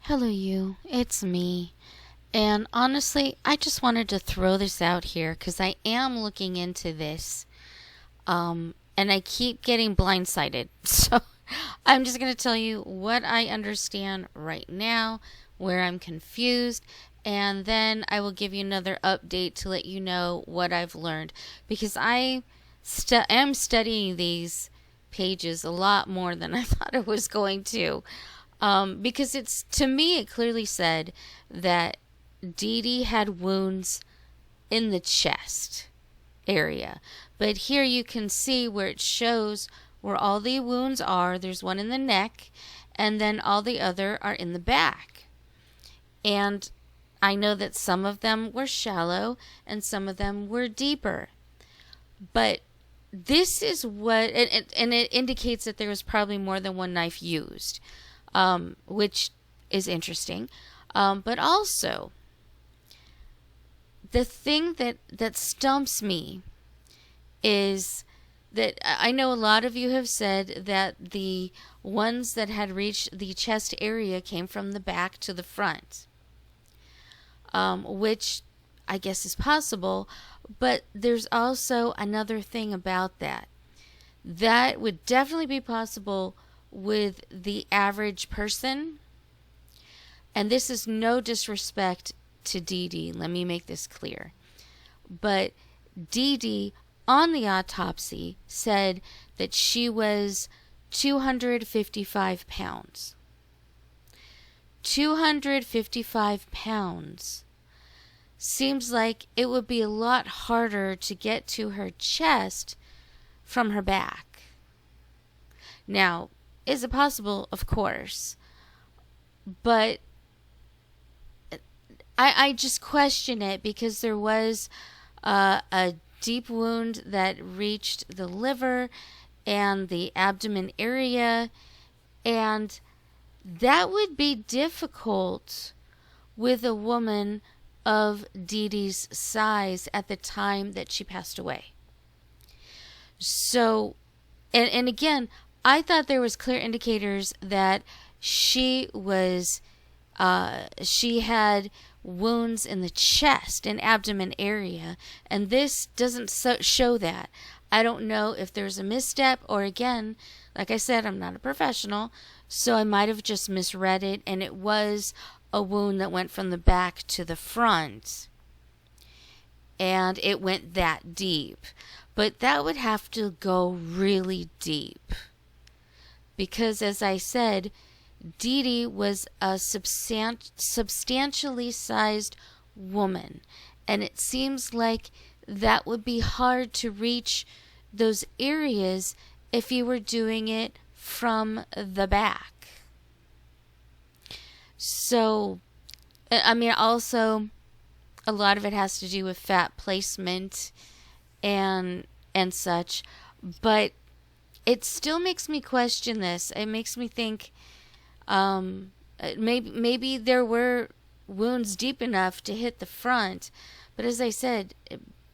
Hello, you. It's me. And honestly, I just wanted to throw this out here because I am looking into this. And I keep getting blindsided. So I'm just going to tell you what I understand right now, where I'm confused, and then I will give you another update to let you know what I've learned. Because I am studying these pages a lot more than I thought I was going to. Because to me, it clearly said that Dee Dee had wounds in the chest area. But here you can see where it shows where all the wounds are. There's one in the neck, and then all the other are in the back. And I know that some of them were shallow and some of them were deeper. But this is what, and it indicates that there was probably more than one knife used. Which is interesting. But also, the thing that stumps me is that I know a lot of you have said that the ones that had reached the chest area came from the back to the front, which I guess is possible, but there's also another thing about that. That would definitely be possible with the average person. And this is no disrespect to Dee Dee. Let me make this clear. But Dee Dee on the autopsy said that she was 255 pounds. 255 pounds. Seems like it would be a lot harder to get to her chest from her back. Now, is it possible? Of course. But I just question it because there was a deep wound that reached the liver and the abdomen area, and that would be difficult with a woman of Dee Dee's size at the time that she passed away. So, and again, I thought there was clear indicators that she had wounds in the chest and abdomen area, and this doesn't show that. I don't know if there's a misstep, or again, like I said, I'm not a professional, so I might have just misread it, and it was a wound that went from the back to the front, and it went that deep. But that would have to go really deep. Because, as I said, Dee Dee was a substantially sized woman. And it seems like that would be hard to reach those areas if you were doing it from the back. So, I mean, also, a lot of it has to do with fat placement and such. But it still makes me question this. It makes me think maybe there were wounds deep enough to hit the front. But as I said,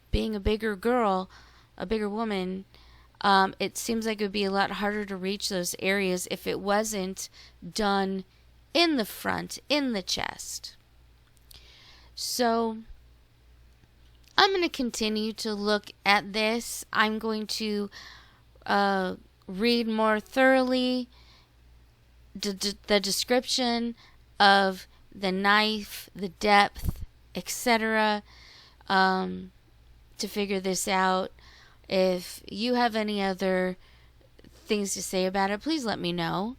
being a bigger girl, a bigger woman, it seems like it would be a lot harder to reach those areas if it wasn't done in the front, in the chest. So I'm going to continue to look at this. I'm going to read more thoroughly the description of the knife, the depth, etc., to figure this out. If you have any other things to say about it, please let me know.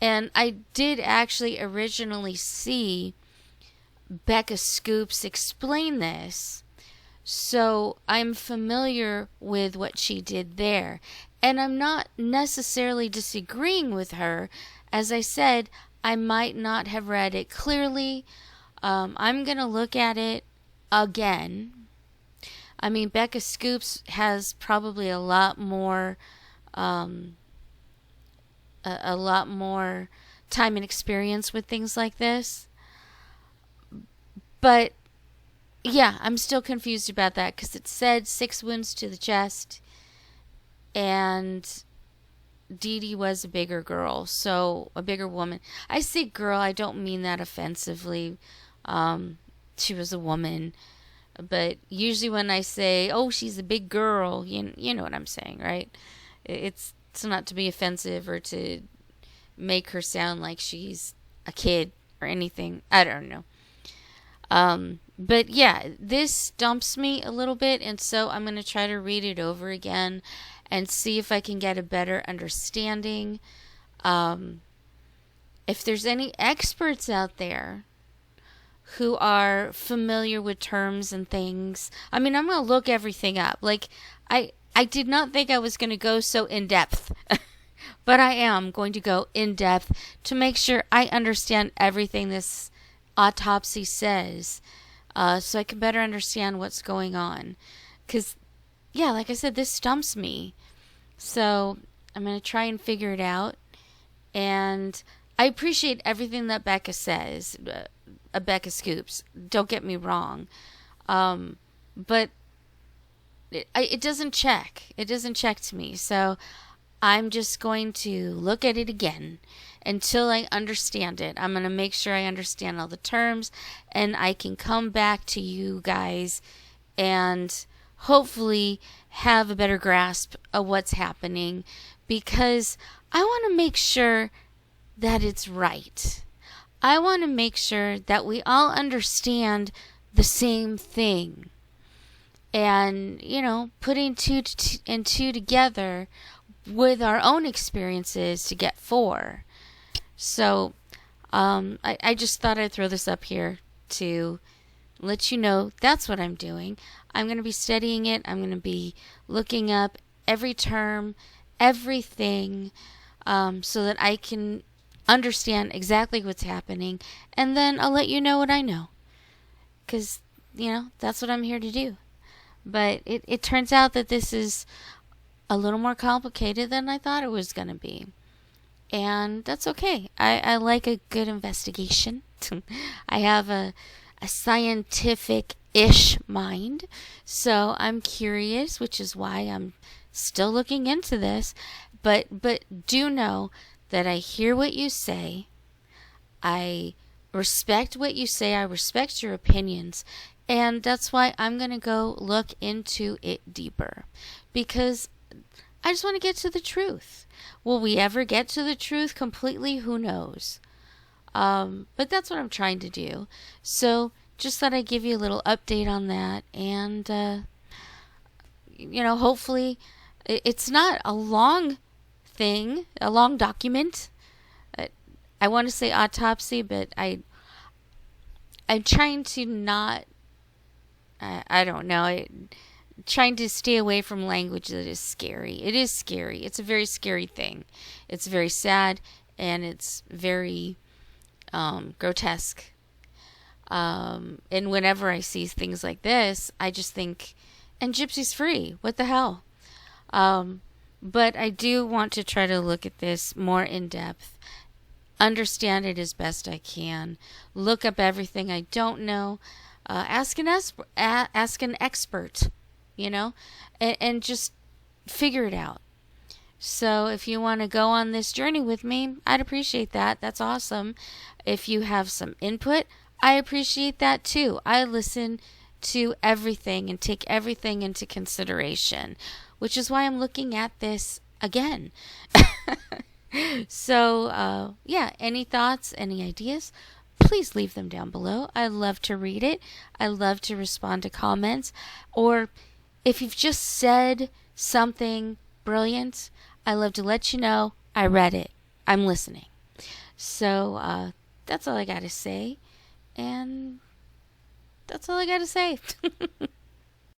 And I did actually originally see Becca Scoops explain this, so I'm familiar with what she did there. And I'm not necessarily disagreeing with her. As I said, I might not have read it clearly. I'm going to look at it again. I mean, Becca Scoops has probably a lot more time and experience with things like this. But yeah, I'm still confused about that because it said 6 wounds to the chest, and Dee Dee was a bigger girl, so a bigger woman. I say girl, I don't mean that offensively. She was a woman. But usually when I say, oh, she's a big girl, you know what I'm saying, right? It's not to be offensive or to make her sound like she's a kid or anything. I don't know. But yeah, this stumps me a little bit, and so I'm going to try to read it over again and see if I can get a better understanding. If there's any experts out there who are familiar with terms and things, I mean, I'm going to look everything up. Like, I did not think I was going to go so in depth, but I am going to go in depth to make sure I understand everything this autopsy says, so I can better understand what's going on. Because, yeah, like I said, this stumps me. So I'm going to try and figure it out. And I appreciate everything that Becca says, Becca Scoops. Don't get me wrong. But it doesn't check. It doesn't check to me. So I'm just going to look at it again until I understand it. I'm going to make sure I understand all the terms, and I can come back to you guys and hopefully have a better grasp of what's happening, because I want to make sure that it's right. I want to make sure that we all understand the same thing. And, you know, putting two and two together with our own experiences to get four. So, I just thought I'd throw this up here to let you know that's what I'm doing. I'm going to be studying it. I'm going to be looking up every term, everything, so that I can understand exactly what's happening. And then I'll let you know what I know. Because, you know, that's what I'm here to do. But it turns out that this is a little more complicated than I thought it was going to be. And that's okay. I like a good investigation. I have a scientific-ish mind. So I'm curious, which is why I'm still looking into this. But do know that I hear what you say. I respect what you say. I respect your opinions. And that's why I'm going to go look into it deeper. Because I just want to get to the truth. Will we ever get to the truth completely? Who knows? But that's what I'm trying to do. So just thought I'd give you a little update on that. And, you know, hopefully it's not a long thing, a long document. I want to say autopsy, but I'm trying to not, I don't know, trying to stay away from language that is scary. It is scary. It's a very scary thing. It's very sad, and it's very grotesque. And whenever I see things like this, I just think, and Gypsy's free. What the hell? But I do want to try to look at this more in depth, understand it as best I can, look up everything I don't know, ask an expert, you know, and just figure it out. So if you want to go on this journey with me, I'd appreciate that. That's awesome. If you have some input, I appreciate that too. I listen to everything and take everything into consideration, which is why I'm looking at this again. So, yeah, any thoughts, any ideas, please leave them down below. I love to read it. I love to respond to comments. Or if you've just said something brilliant, I love to let you know I read it. I'm listening. So, that's all I got to say. And that's all I got to say.